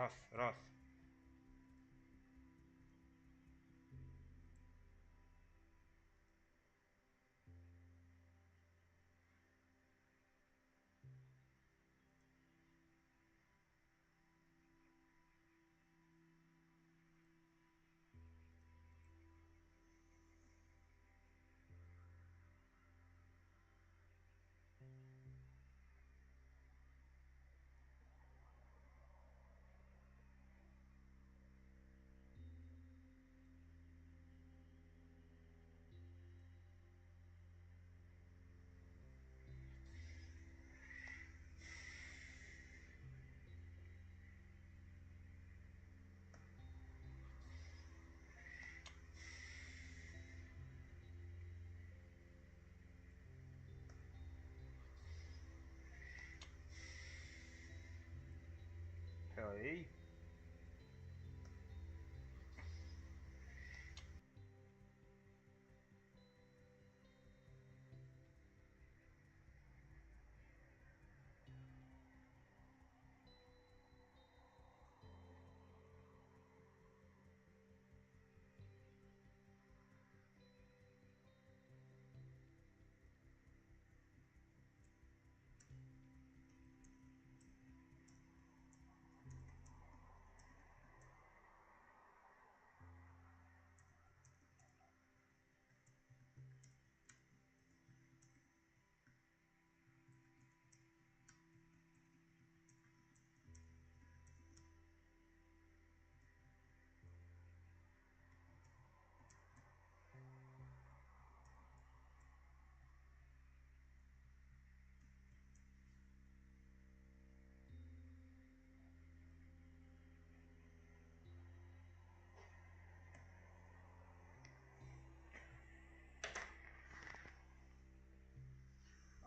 Roth.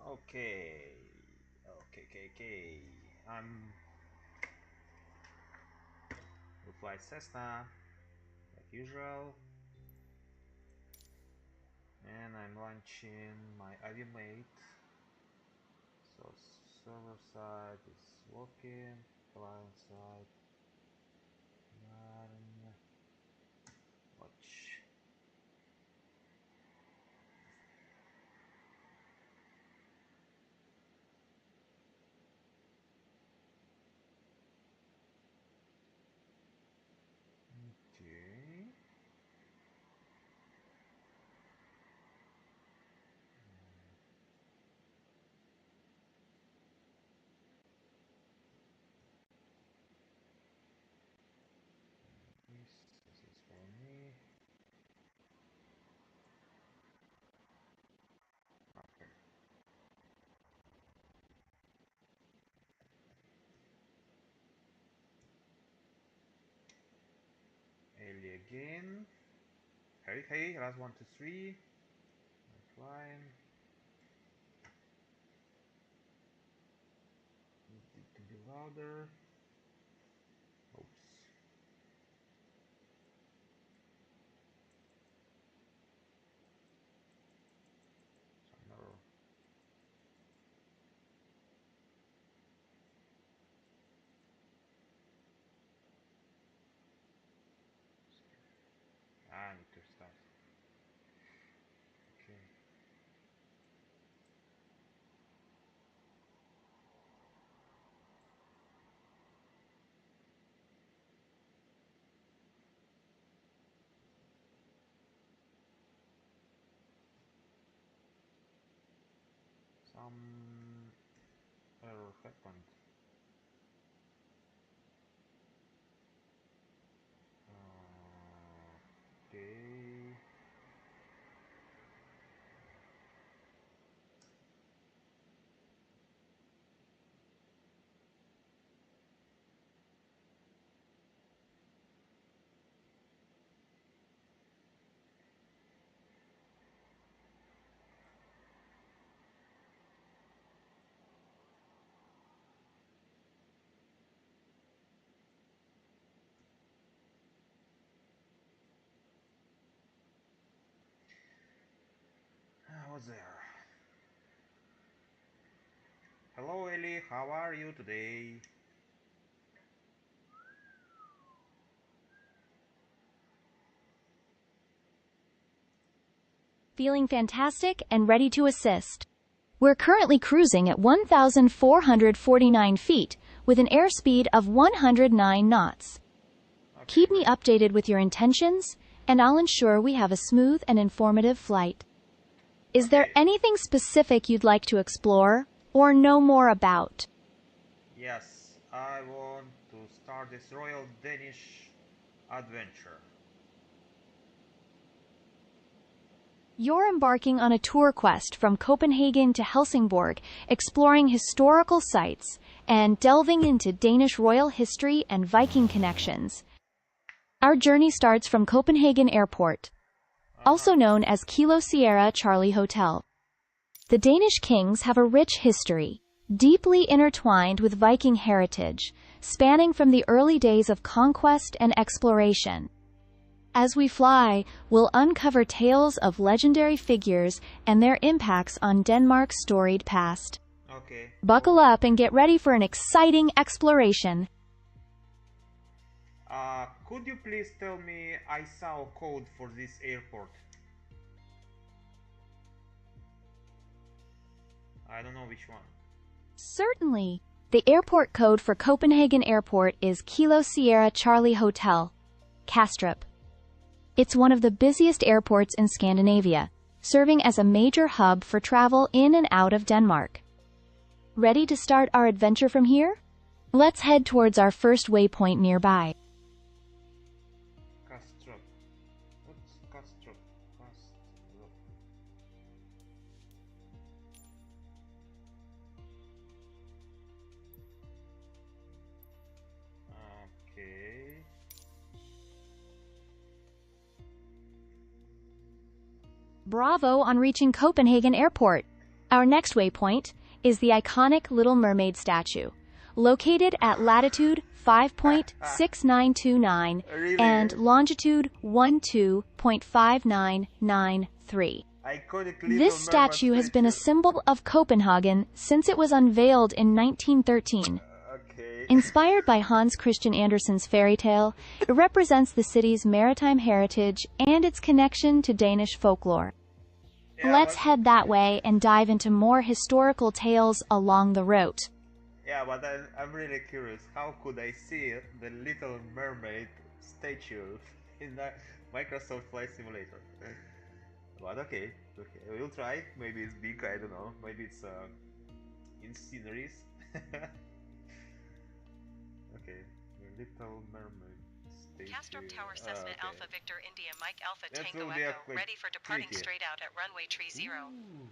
Okay. Okay. Okay. I'm with flight Cessna, like usual, and I'm launching my AviMate. So server side is working, client side none. Watch. Okay. This is for me. Okay. Ellie again. Hey, last 1, 2, 3. I'm flying. Need it to be louder. Oops. Some error. I need to start. Okay. Some error happened. Okay. What's there? Hello Ellie, how are you today? Feeling fantastic and ready to assist. We're currently cruising at 1,449 feet with an airspeed of 109 knots. Okay. Keep me updated with your intentions, and I'll ensure we have a smooth and informative flight. Is there anything specific you'd like to explore or know more about? Yes, I want to start this Royal Danish adventure. You're embarking on a tour quest from Copenhagen to Helsingborg, exploring historical sites and delving into Danish royal history and Viking connections. Our journey starts from Copenhagen Airport, also known as Kilo Sierra Charlie Hotel. The Danish kings have a rich history, deeply intertwined with Viking heritage, spanning from the early days of conquest and exploration. As we fly, we'll uncover tales of legendary figures and their impacts on Denmark's storied past. Okay. Buckle up and get ready for an exciting exploration. Could you please tell me I saw a code for this airport? I don't know which one. Certainly. The airport code for Copenhagen Airport is Kilo Sierra Charlie Hotel, Kastrup. It's one of the busiest airports in Scandinavia, serving as a major hub for travel in and out of Denmark. Ready to start our adventure from here? Let's head towards our first waypoint nearby. Kastrup. What's Kastrup? Kastrup. Okay. Bravo on reaching Copenhagen Airport. Our next waypoint is the iconic Little Mermaid statue, located at latitude 5.6929 Really? and longitude 12.5993. Iconic This statue has been a symbol of Copenhagen since it was unveiled in 1913. Okay. Inspired by Hans Christian Andersen's fairy tale, it represents the city's maritime heritage and its connection to Danish folklore. Yeah, Let's but, head that way and dive into more historical tales along the route. yeah, but I'm really curious. How could I see the Little Mermaid statue in the Microsoft Flight Simulator? But okay, we'll try. Maybe it's big, I don't know. Maybe it's in sceneries. Okay, the Little Mermaid statue. Kastrup Tower Cessna okay. Alpha Victor India Mike Alpha That Tango will be a Echo, quick ready for departing tricky. straight out at runway tree 0. Ooh.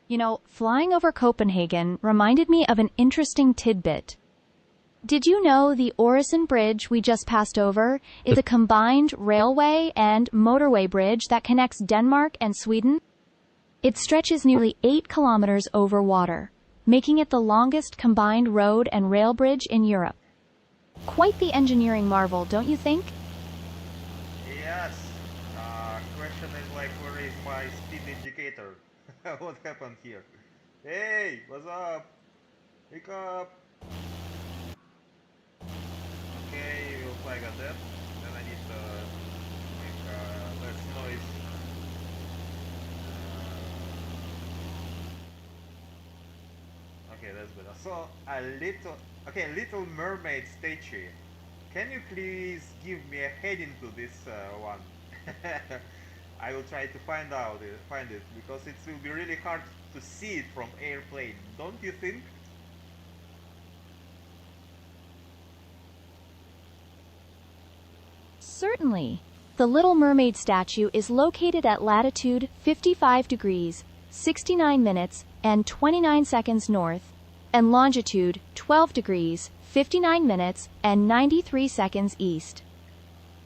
You know, flying over Copenhagen reminded me of an interesting tidbit. Did you know the Øresund Bridge we just passed over is a combined railway and motorway bridge that connects Denmark and Sweden? It stretches nearly 8 kilometers over water, making it the longest combined road and rail bridge in Europe. Quite the engineering marvel, don't you think? Yes. Question is like, where is my speed indicator? What happened here? Hey, what's up? Wake up! Okay, we'll flag at that. Then I need to make less noise. Okay, that's better. So Little Mermaid statue. Can you please give me a heading to this one? I will try to find it because it will be really hard to see it from airplane, don't you think? Certainly. The Little Mermaid statue is located at latitude 55 degrees, 69 minutes, and 29 seconds north, and longitude 12 degrees, 59 minutes, and 93 seconds east.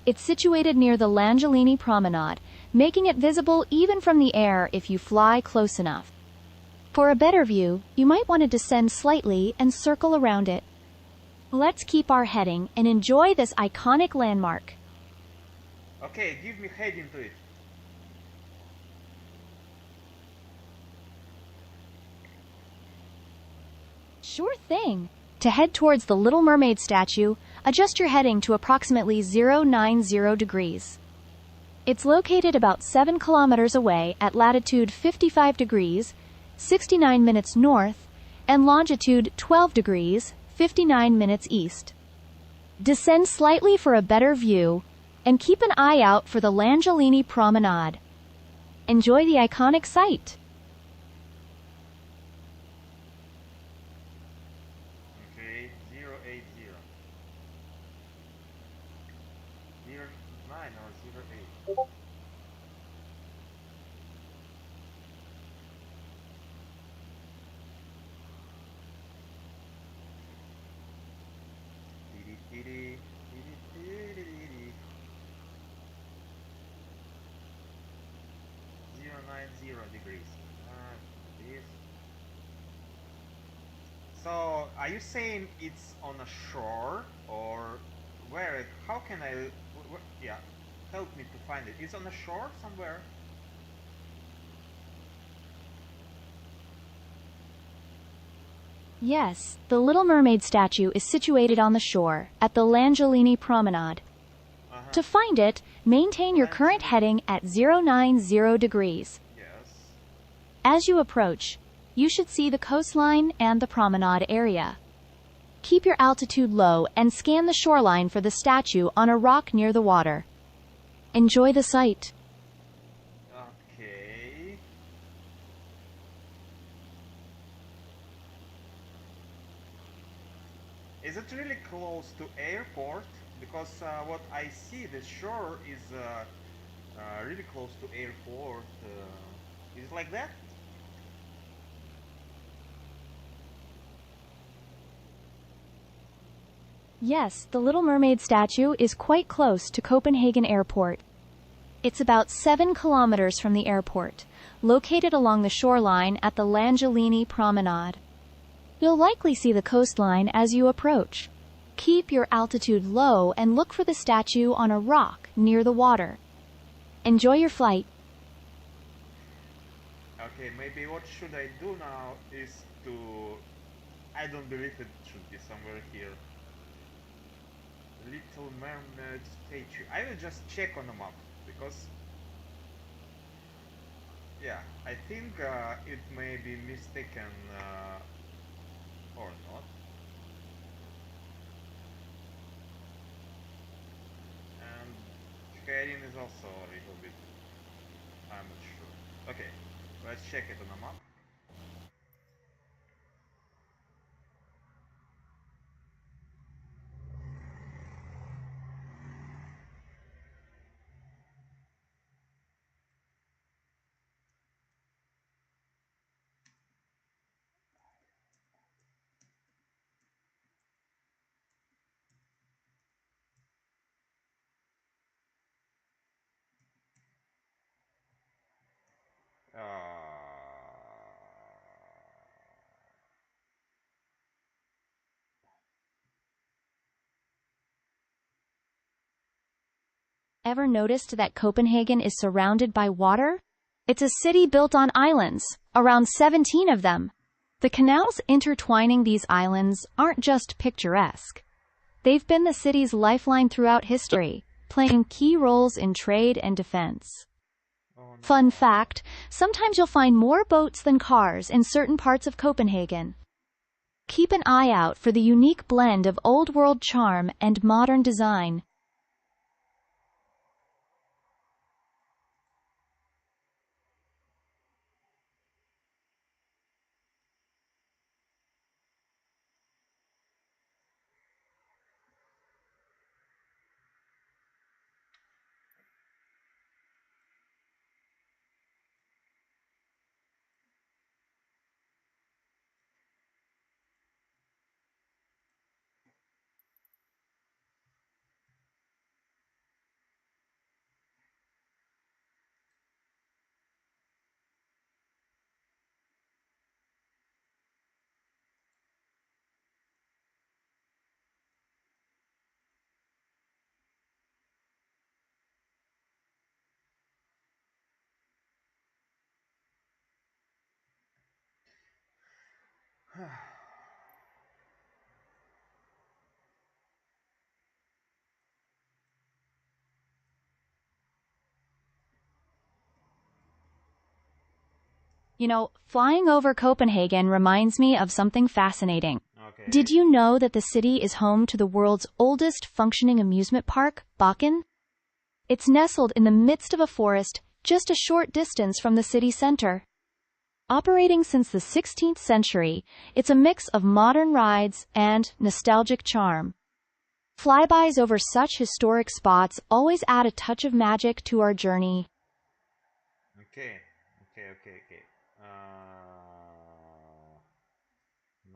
It's situated near the Langellini Promenade, making it visible even from the air if you fly close enough. For a better view, you might want to descend slightly and circle around it. Let's keep our heading and enjoy this iconic landmark. Okay, give me head into it. Sure thing. To head towards the Little Mermaid statue, adjust your heading to approximately 090 degrees. It's located about 7 kilometers away at latitude 55 degrees, 69 minutes north, and longitude 12 degrees, 59 minutes east. Descend slightly for a better view, and keep an eye out for the Langellini Promenade. Enjoy the iconic site. Okay, 080. 09 or 08. Dee-dee-dee-dee, dee-dee-dee-dee-dee. 090 degrees. This. So, are you saying it's on a shore or where? How can I? Yeah, help me to find it. It's on a shore somewhere. Yes, the Little Mermaid statue is situated on the shore, at the Langellini Promenade. Uh-huh. To find it, maintain your current heading at 090 degrees. Yes. As you approach, you should see the coastline and the promenade area. Keep your altitude low and scan the shoreline for the statue on a rock near the water. Enjoy the sight. Okay. Is it really close to airport? Because what I see, the shore is really close to airport. Is it like that? Yes, the Little Mermaid statue is quite close to Copenhagen Airport. It's about 7 kilometers from the airport, located along the shoreline at the Langellini Promenade. You'll likely see the coastline as you approach. Keep your altitude low and look for the statue on a rock near the water. Enjoy your flight. Okay, maybe what should I do now is to... I don't believe it should be somewhere here. Little Mermaid statue. I will just check on the map because... Yeah, I think it may be mistaken or not. And heading is also a little bit... I'm not sure. Okay, let's check it on the map. Ever noticed that Copenhagen is surrounded by water? It's a city built on islands, around 17 of them. The canals intertwining these islands aren't just picturesque. They've been the city's lifeline throughout history, playing key roles in trade and defense. Oh no. Fun fact, sometimes you'll find more boats than cars in certain parts of Copenhagen. Keep an eye out for the unique blend of old-world charm and modern design. You know, flying over Copenhagen reminds me of something fascinating. Okay. Did you know that the city is home to the world's oldest functioning amusement park, Bakken? It's nestled in the midst of a forest, just a short distance from the city center. Operating since the 16th century, it's a mix of modern rides and nostalgic charm. Flybys over such historic spots always add a touch of magic to our journey. Okay.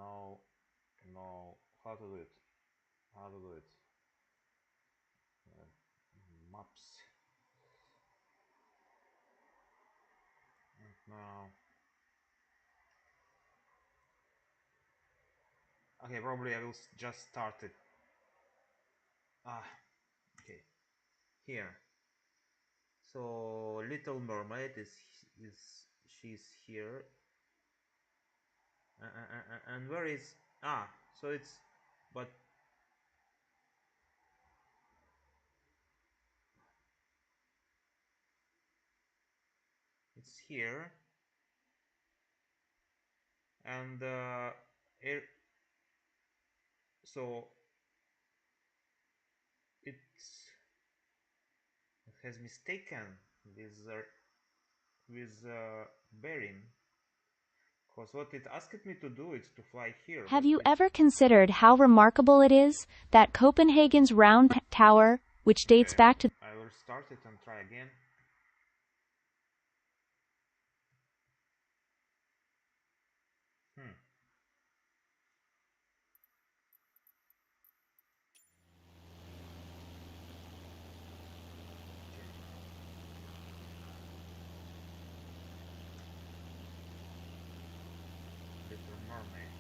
No, no. How to do it? How to do it? Uh, Maps. And now. Okay, probably I will just start it. Ah, okay. Here. So Little Mermaid is she's here. And where is so it's but it's here and it, so it's it has mistaken with bearing because what it asked me to do is to fly here. Have but you it's- ever considered how remarkable it is that Copenhagen's round tower, which dates Okay, back to I will start it and try again. Hmm. Little Mermaid.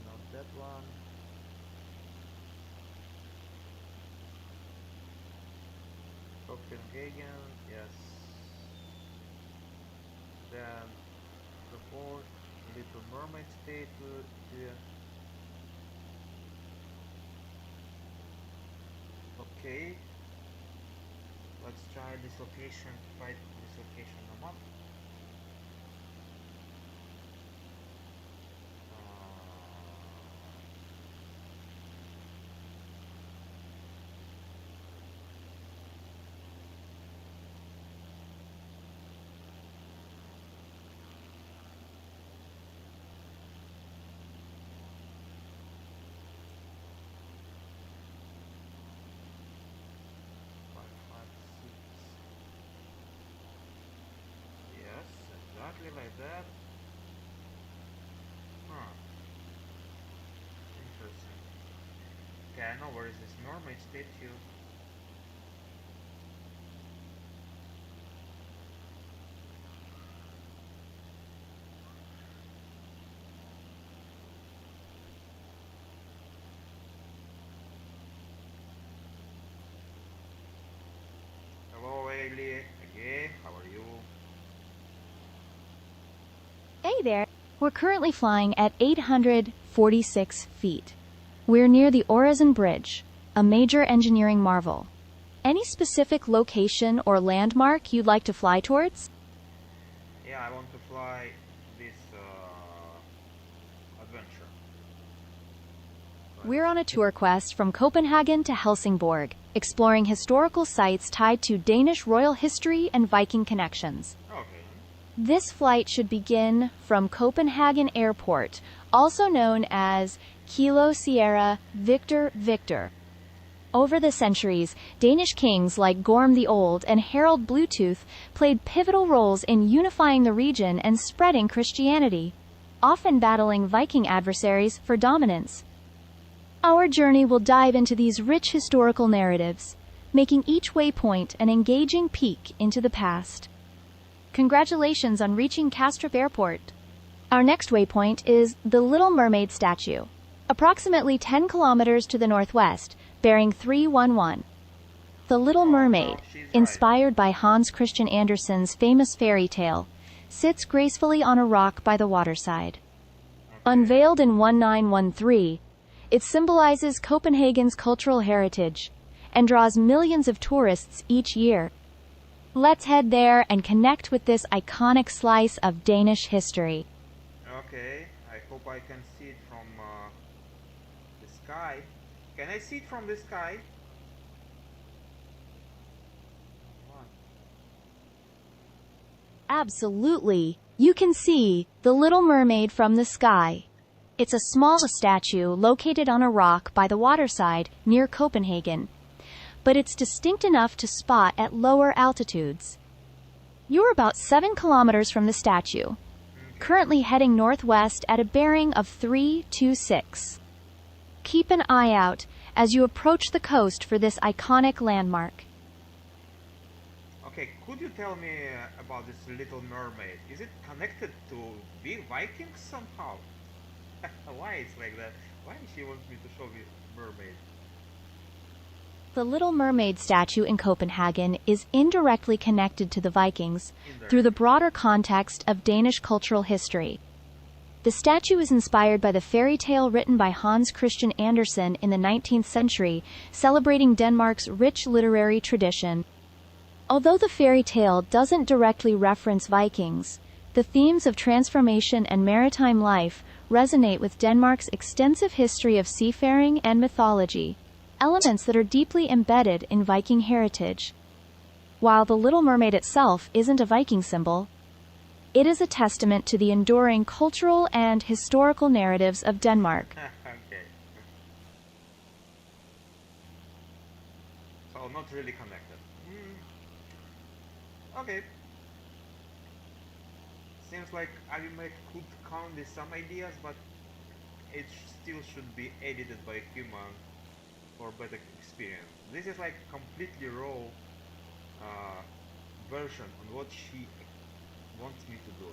Not that one. Copenhagen, yes. Then the port, Little Mermaid statue here. Okay, let's try this location to find this location on the map. Five, five, six. Yes, exactly like that. Huh, interesting. Okay, I know where is this mermaid statue. Hello, Ailey. Again, how are you? Hey there. We're currently flying at 846 feet. We're near the Orezen Bridge, a major engineering marvel. Any specific location or landmark you'd like to fly towards? Yeah, I want to fly this adventure. We're on a tour quest from Copenhagen to Helsingborg, exploring historical sites tied to Danish royal history and Viking connections. Okay. This flight should begin from Copenhagen Airport, also known as Kilo Sierra Victor Victor. Over the centuries, Danish kings like Gorm the Old and Harald Bluetooth played pivotal roles in unifying the region and spreading Christianity, often battling Viking adversaries for dominance. Our journey will dive into these rich historical narratives, making each waypoint an engaging peek into the past. Congratulations on reaching Kastrup Airport. Our next waypoint is the Little Mermaid statue, approximately 10 kilometers to the northwest, bearing 311. The Little Oh, Mermaid, no, she's right. inspired by Hans Christian Andersen's famous fairy tale, sits gracefully on a rock by the waterside. Okay. Unveiled in 1913, it symbolizes Copenhagen's cultural heritage and draws millions of tourists each year. Let's head there and connect with this iconic slice of Danish history. Okay, I hope I can see it from the sky. Can I see it from the sky? What? Absolutely. You can see the Little Mermaid from the sky. It's a small statue located on a rock by the waterside near Copenhagen, but it's distinct enough to spot at lower altitudes. You're about 7 kilometers from the statue, currently heading northwest at a bearing of 326. Keep an eye out as you approach the coast for this iconic landmark. Okay, could you tell me about this Little Mermaid? Is it connected to the Vikings somehow? Why it's like that? Why she wants me to show me mermaid? The Little Mermaid statue in Copenhagen is indirectly connected to the Vikings through the broader context of Danish cultural history. The statue is inspired by the fairy tale written by Hans Christian Andersen in the 19th century, celebrating Denmark's rich literary tradition. Although the fairy tale doesn't directly reference Vikings, the themes of transformation and maritime life resonate with Denmark's extensive history of seafaring and mythology, elements that are deeply embedded in Viking heritage. While the Little Mermaid itself isn't a Viking symbol, it is a testament to the enduring cultural and historical narratives of Denmark. Okay. So not really connected. Okay. Seems like AviMate could come with some ideas, but it still should be edited by a human for better experience. This is like completely raw version on what she wants me to do.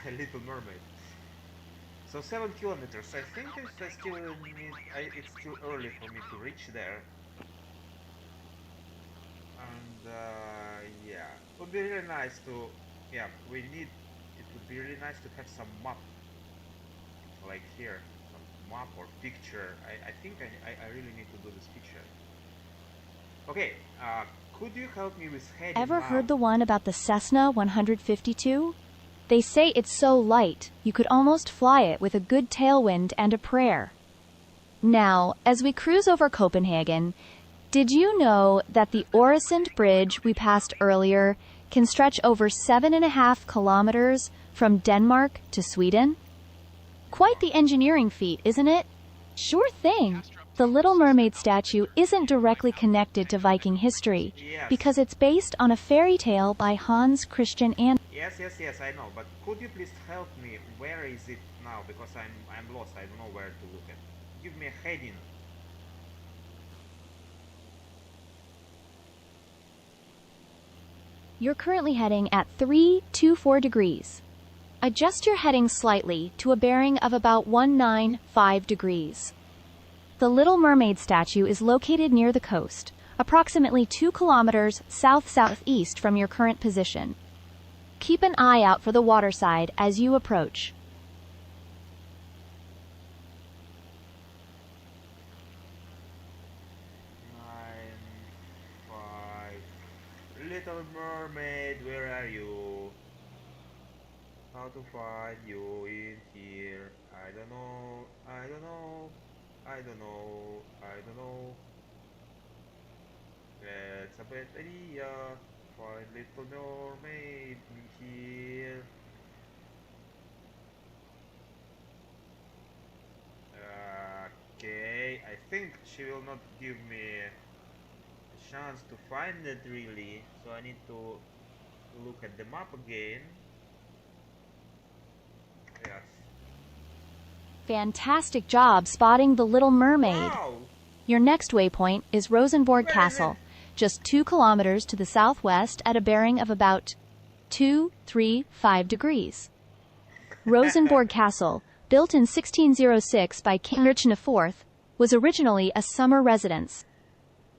A Little Mermaid. So 7 kilometers. I think it's still it's too early for me to reach there. And yeah, it would be really nice to. Yeah, we need. It would be really nice to have some map, like here, some map or picture. I think I really need to do this picture. Okay, could you help me with heading Ever now? heard the one about the Cessna 152? They say it's so light, you could almost fly it with a good tailwind and a prayer. Now, as we cruise over Copenhagen, did you know that the Øresund Bridge we passed earlier can stretch over 7.5 kilometers from Denmark to Sweden? Quite the engineering feat, isn't it? Sure thing. The Little Mermaid statue isn't directly connected to Viking history, Yes. because it's based on a fairy tale by Hans Christian Andersen. Yes, I know. But could you please help me? Where is it now? Because I'm lost. I don't know where to look at. Give me a heading. You're currently heading at 324 degrees. Adjust your heading slightly to a bearing of about 195 degrees. The Little Mermaid statue is located near the coast, approximately 2 kilometers south-southeast from your current position. Keep an eye out for the waterside as you approach. 9, 5. Little Mermaid, where are you? How to find you in here? I don't know. I don't know. I don't know. I don't know. That's a bad idea. Find Little Mermaid in here. Okay, I think she will not give me a chance to find it really, so I need to look at the map again. Yes. Fantastic job spotting the Little Mermaid. Wow! Your next waypoint is Rosenborg Where is Castle, just 2 kilometers to the southwest at a bearing of about 235 degrees. Rosenborg Castle, built in 1606 by King Richard IV, was originally a summer residence.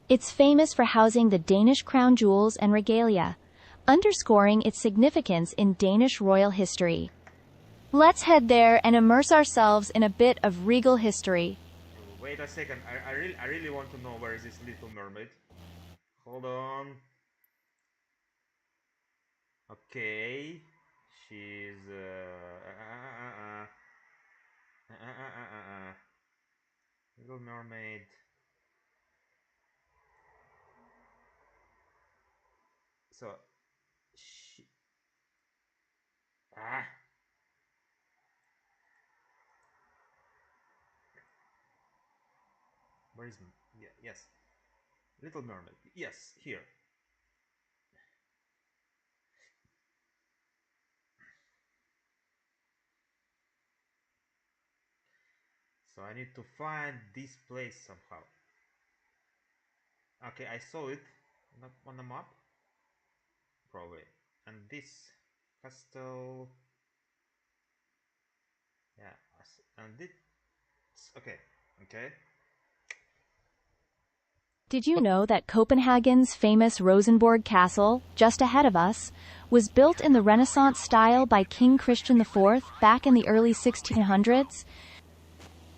It's famous for housing the Danish crown jewels and regalia, underscoring its significance in Danish royal history. Let's head there and immerse ourselves in a bit of regal history. Wait a second. I really want to know where is this Little Mermaid. Hold on. Okay. She's Little Mermaid. So she ah where is yeah, yes, Little Mermaid. Yes, here. So I need to find this place somehow. Okay, I saw it not on the map probably. And this castle, yeah, and this okay, okay. Did you know that Copenhagen's famous Rosenborg Castle, just ahead of us, was built in the Renaissance style by King Christian IV back in the early 1600s?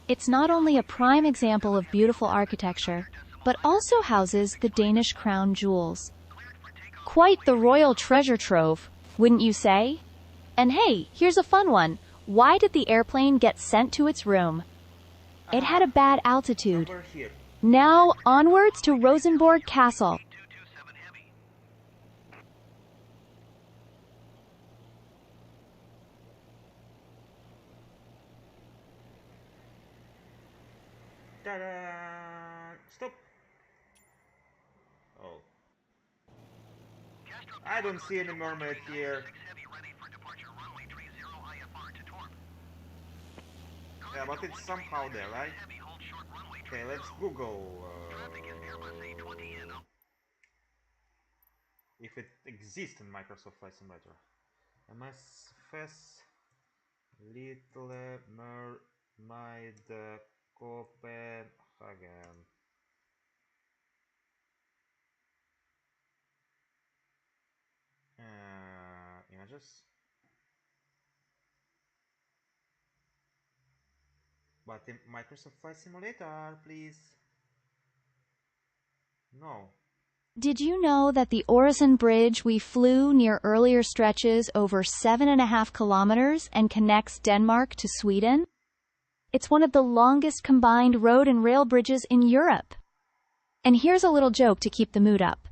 It's not only a prime example of beautiful architecture, but also houses the Danish crown jewels. Quite the royal treasure trove, wouldn't you say? And hey, here's a fun one. Why did the airplane get sent to its room? It had a bad altitude. Over here. Now, onwards to Rosenborg Castle. Ta-da! Stop. Oh, I don't see any mermaid here. Yeah, but it's somehow there, right? Okay, let's Google if it exists in Microsoft Flight Simulator. MSFS Little Mermaid Copenhagen. Images. But in Microsoft Flight Simulator, please. No. Did you know that the Øresund Bridge we flew near earlier stretches over 7.5 kilometers and connects Denmark to Sweden? It's one of the longest combined road and rail bridges in Europe. And here's a little joke to keep the mood up.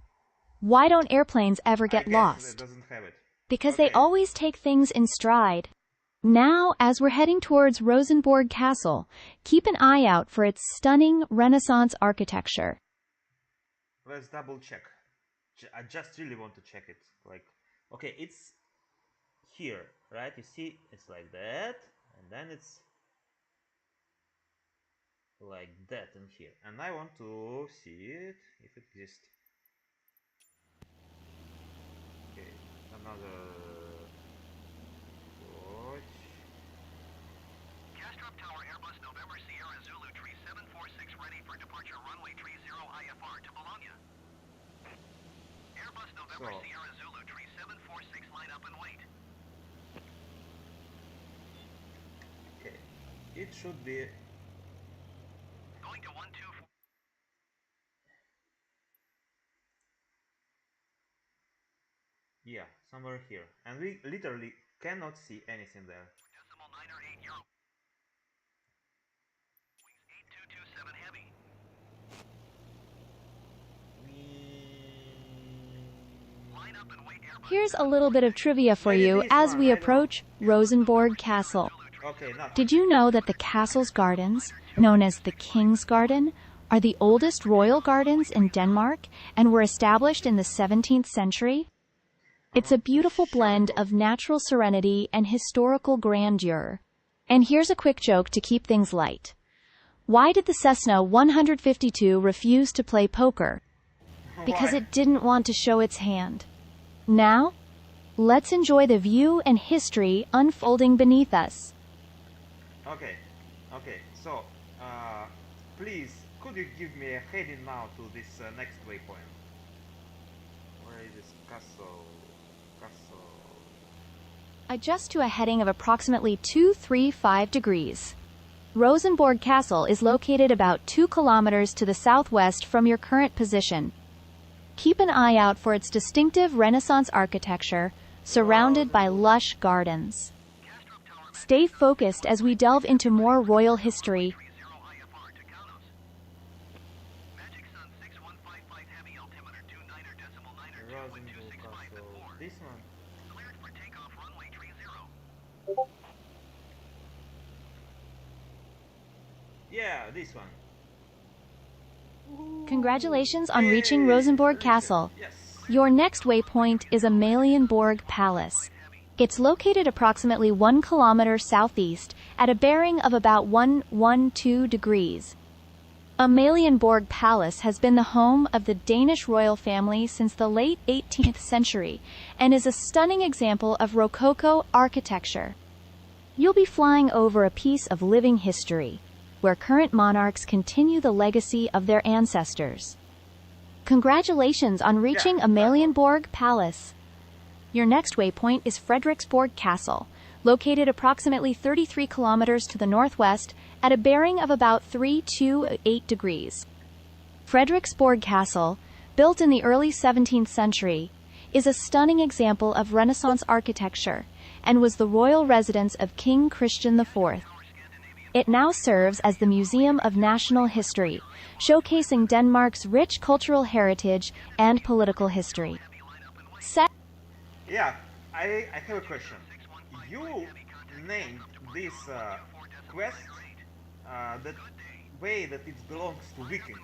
Why don't airplanes ever get lost? It doesn't have it. Because they always take things in stride. Now, as we're heading towards Rosenborg Castle, keep an eye out for its stunning Renaissance architecture. Let's double check. I just really want to check it. Like, okay, it's here, right? You see, it's like that, and then it's like that in here. And I want to see it if it exists. Okay, another watch. Castrop Tower Airbus November Sierra Zulu Tree 746 ready for departure runway tree 0 IFR to Bologna. Airbus November Sierra Zulu Tree 746 line up and wait. Okay, it should be going to 124. yeah, somewhere here. And we literally cannot see anything there. Decimal 9 or 8 euro. Wings 8227 heavy. Line up and wait Airbus. Here's a little bit of trivia for you as we approach Rosenborg Castle. Okay, not. Did you know that the castle's gardens, known as the King's Garden, are the oldest royal gardens in Denmark and were established in the 17th century? It's a beautiful blend of natural serenity and historical grandeur. And here's a quick joke to keep things light. Why did the Cessna 152 refuse to play poker? Because Why? it didn't want to show its hand. Now, let's enjoy the view and history unfolding beneath us. Okay, okay. So, please could you give me a heading now to this next waypoint? Where is this castle? Castle. Adjust to a heading of approximately 235 degrees. Rosenborg Castle is located about 2 kilometers to the southwest from your current position. Keep an eye out for its distinctive Renaissance architecture, surrounded by lush gardens. Stay focused as we delve into more royal history. IFR to Kaunos. Magic Sun 6155 Heavy altimeter 29er decimal 9er Rosenborg 2.265 Castle. at 4. This one. Cleared for takeoff runway 30. Yeah, this one. Congratulations on reaching Yay, Rosenborg Richard, Castle. Yes. Your next waypoint is Amalienborg Palace. It's located approximately 1 kilometer southeast at a bearing of about 112 degrees. Amalienborg Palace has been the home of the Danish royal family since the late 18th century and is a stunning example of Rococo architecture. You'll be flying over a piece of living history, where current monarchs continue the legacy of their ancestors. Congratulations on reaching Yeah, Amalienborg Palace. Your next waypoint is Frederiksborg Castle, located approximately 33 kilometers to the northwest at a bearing of about 328 degrees. Frederiksborg Castle, built in the early 17th century, is a stunning example of Renaissance architecture and was the royal residence of King Christian IV. It now serves as the Museum of National History, showcasing Denmark's rich cultural heritage and political history. Yeah, I have a question. You named this quest that way that it belongs to Vikings,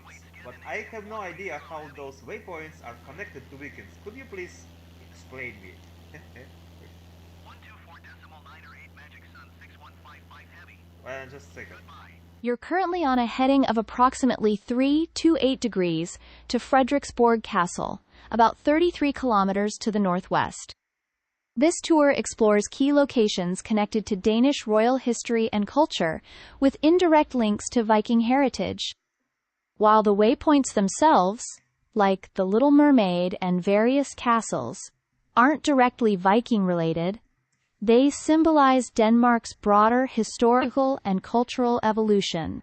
but I have no idea how those waypoints are connected to Vikings. Could you please explain me? 124 decimal 9 or 8 Magic Sun 6155 Heavy. Well, just a second. You're currently on a heading of approximately 328 degrees to Frederiksborg Castle, about 33 kilometers to the northwest. This tour explores key locations connected to Danish royal history and culture, with indirect links to Viking heritage. While the waypoints themselves, like the Little Mermaid and various castles, aren't directly Viking-related, they symbolize Denmark's broader historical and cultural evolution.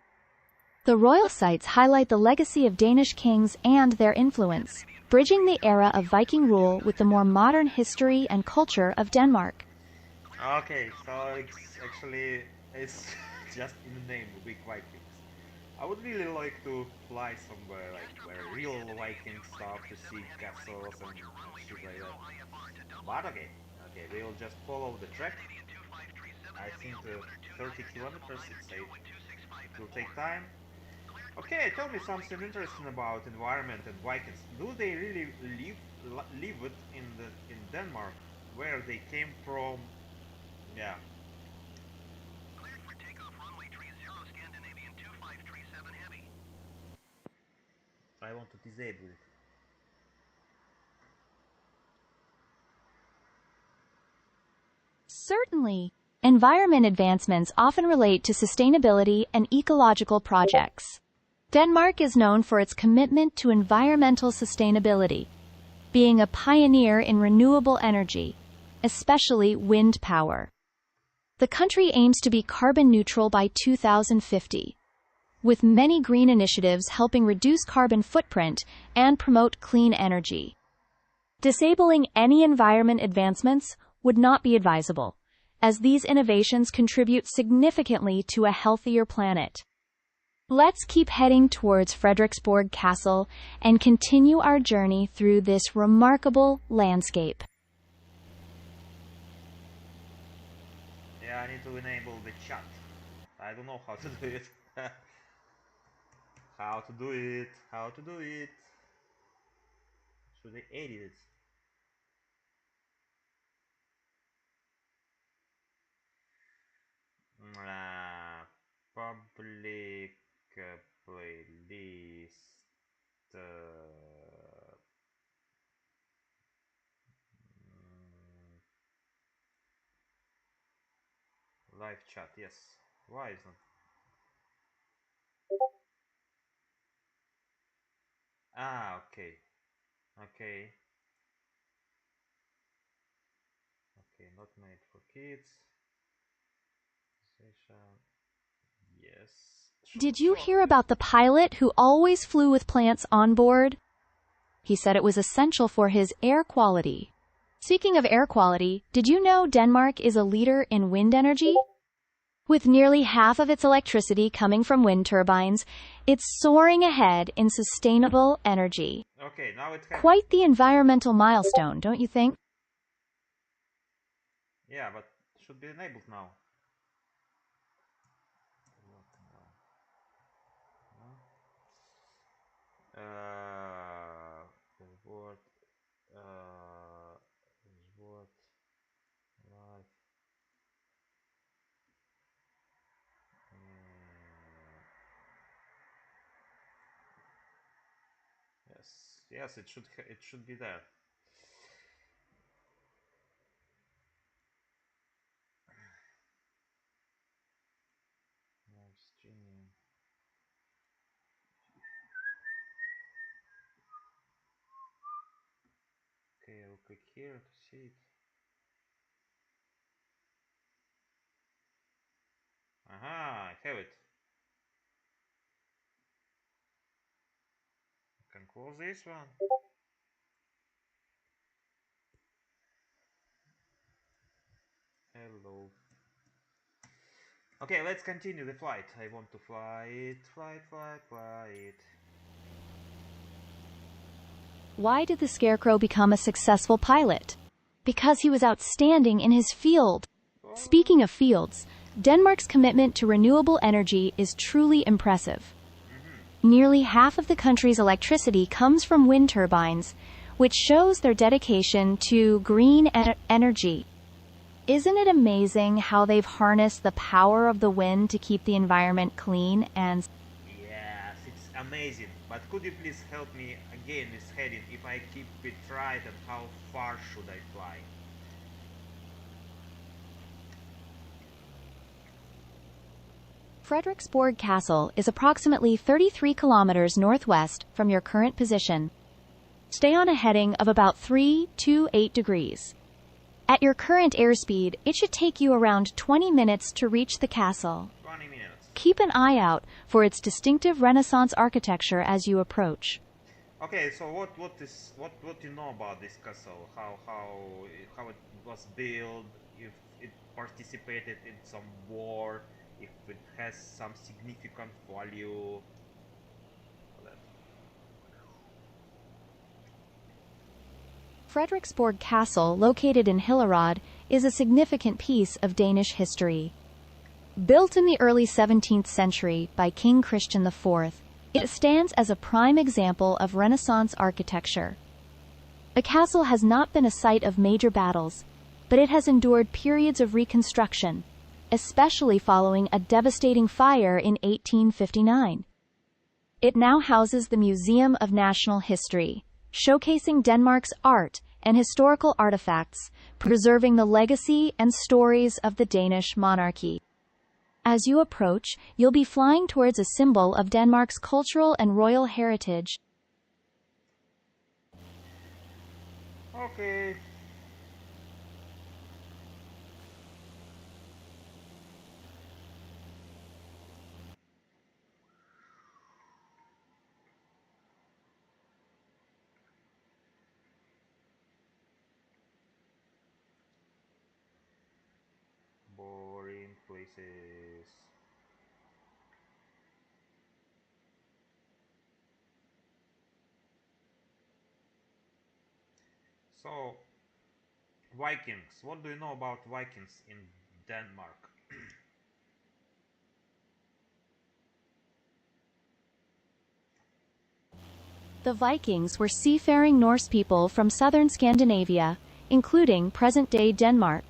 The royal sites highlight the legacy of Danish kings and their influence, bridging the era of Viking rule with the more modern history and culture of Denmark. Okay, so it's just in the name, Big Vikings. I would really like to fly somewhere like where real Viking stuff to see castles and shit like that. But okay, we'll just follow the track. I think 30 kilometers, it's safe. It will take time. Okay, tell me something interesting about environment and Vikings. Do they really live it in Denmark, where they came from? Yeah. Cleared for takeoff runway 30 Scandinavian 2537 Heavy. I want to disable it. Certainly. Environment advancements often relate to sustainability and ecological projects. Denmark is known for its commitment to environmental sustainability, being a pioneer in renewable energy, especially wind power. The country aims to be carbon neutral by 2050, with many green initiatives helping reduce carbon footprint and promote clean energy. Disabling any environment advancements would not be advisable, as these innovations contribute significantly to a healthier planet. Let's keep heading towards Frederiksborg Castle and continue our journey through this remarkable landscape. Yeah, I need to enable the chat. I don't know how to do it. How to do it? How to do it? Should I edit it? Public playlist. Live chat. Yes. Why is not? Ah, okay. Okay. Okay, not made for kids. Station. Yes. Did you hear about the pilot who always flew with plants on board? He said it was essential for his air quality. Speaking of air quality, did you know Denmark is a leader in wind energy? With nearly half of its electricity coming from wind turbines, it's soaring ahead in sustainable energy. Okay, now it has. Quite the environmental milestone, don't you think? Yeah, but should be enabled now. What? What? Live. Yes, yes, it should be there. Live streaming. Okay, I'll click here to see it. Aha, I have it. I can close this one. Hello. Okay, let's continue the flight. I want to fly it, fly it. Why did the Scarecrow become a successful pilot? Because he was outstanding in his field. Speaking of fields, Denmark's commitment to renewable energy is truly impressive. Nearly half of the country's electricity comes from wind turbines, which shows their dedication to green energy. Isn't it amazing how they've harnessed the power of the wind to keep the environment clean and... Yes, it's amazing. But could you please help me again with heading if I keep it right and how far should I fly? Frederiksborg Castle is approximately 33 kilometers northwest from your current position. Stay on a heading of about 328 degrees. At your current airspeed, it should take you around 20 minutes to reach the castle. 20 minutes. Keep an eye out for its distinctive Renaissance architecture as you approach. Okay, so what you know about this castle? How it was built? If it participated in some war? If it has some significant value? Frederiksborg Castle, located in Hillerød, is a significant piece of Danish history. Built in the early 17th century by King Christian IV, it stands as a prime example of Renaissance architecture. The castle has not been a site of major battles, but it has endured periods of reconstruction, especially following a devastating fire in 1859. It now houses the Museum of National History, showcasing Denmark's art and historical artifacts, preserving the legacy and stories of the Danish monarchy. As you approach, you'll be flying towards a symbol of Denmark's cultural and royal heritage. Okay. Boring places. So, Vikings. What do you know about Vikings in Denmark? The Vikings were seafaring Norse people from southern Scandinavia, including present-day Denmark.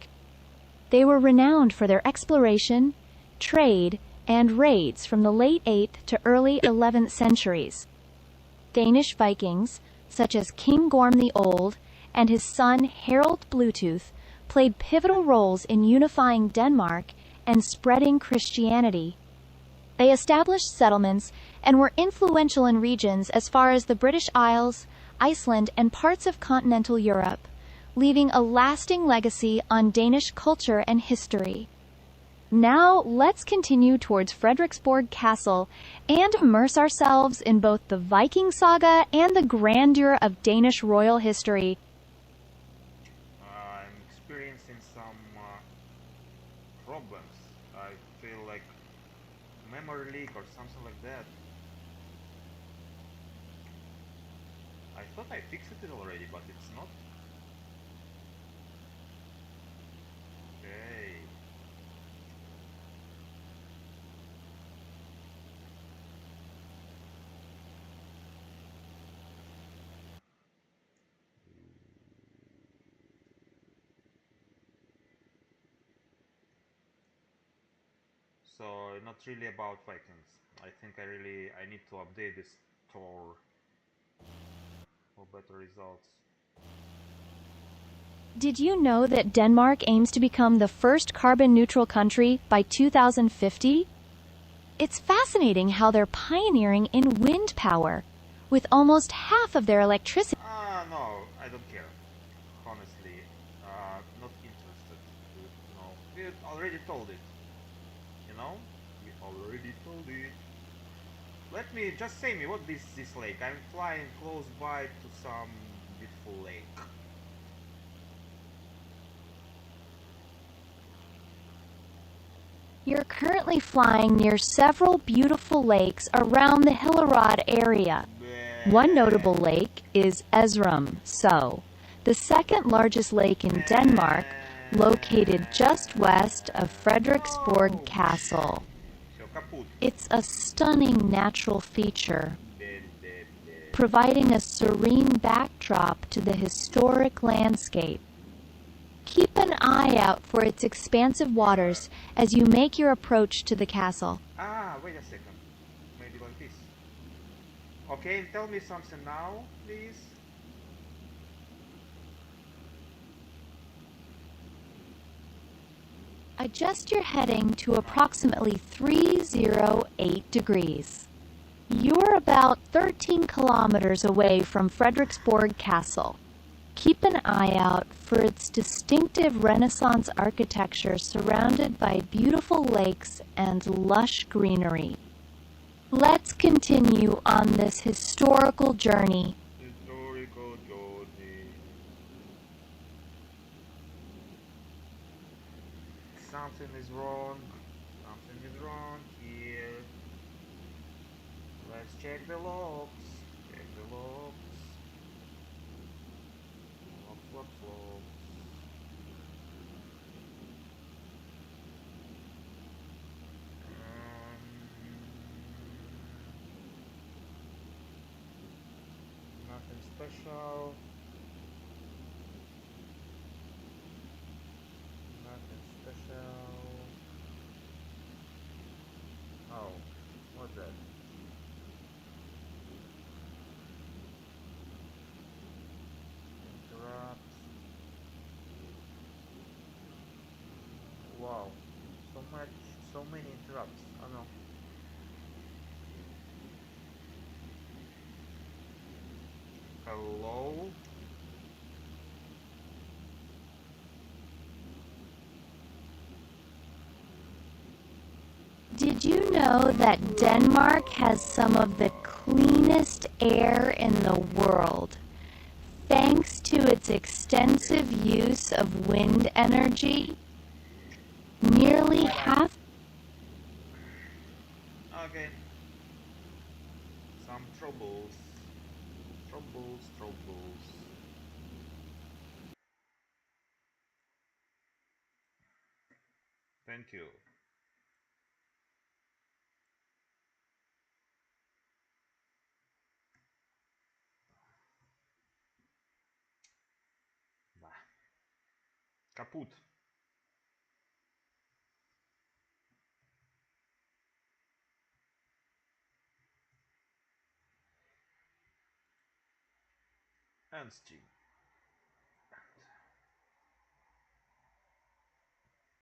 They were renowned for their exploration, trade, and raids from the late 8th to early 11th centuries. Danish Vikings, such as King Gorm the Old and his son Harald Bluetooth, played pivotal roles in unifying Denmark and spreading Christianity. They established settlements and were influential in regions as far as the British Isles, Iceland, and parts of continental Europe, leaving a lasting legacy on Danish culture and history. Now, let's continue towards Frederiksborg Castle and immerse ourselves in both the Viking saga and the grandeur of Danish royal history. I'm experiencing some problems. I feel like memory leak or something like that. I thought I fixed it already, but it's not. Okay. So not really about Vikings. I think I need to update this store for better results. Did you know that Denmark aims to become the first carbon-neutral country by 2050? It's fascinating how they're pioneering in wind power, with almost half of their electricity. No, I don't care. Honestly, not interested to know. We already told it. You know? We already told it. Let me, just say me, what is this lake? I'm flying close by to some beautiful lake. You're currently flying near several beautiful lakes around the Hillerød area. One notable lake is Esrum So, the second largest lake in Denmark, located just west of Frederiksborg Castle. It's a stunning natural feature, providing a serene backdrop to the historic landscape. Keep an eye out for its expansive waters as you make your approach to the castle. Wait a second. Maybe like this. Okay, tell me something now, please. Adjust your heading to approximately 308 degrees. You're about 13 kilometers away from Frederiksborg Castle. Keep an eye out for its distinctive Renaissance architecture surrounded by beautiful lakes and lush greenery. Let's continue on this historical journey. Something is wrong. Something is wrong here. Let's check the logs. Check the logs. Logs. Nothing special. Nothing special. Oh, what's that? Interrupt. Wow, so many interrupts. Oh no. Hello? Did you know that Denmark has some of the cleanest air in the world, thanks to its extensive use of wind energy? Nearly half. Okay. Some troubles. Troubles. Thank you. Nah. Kaput. Ernst.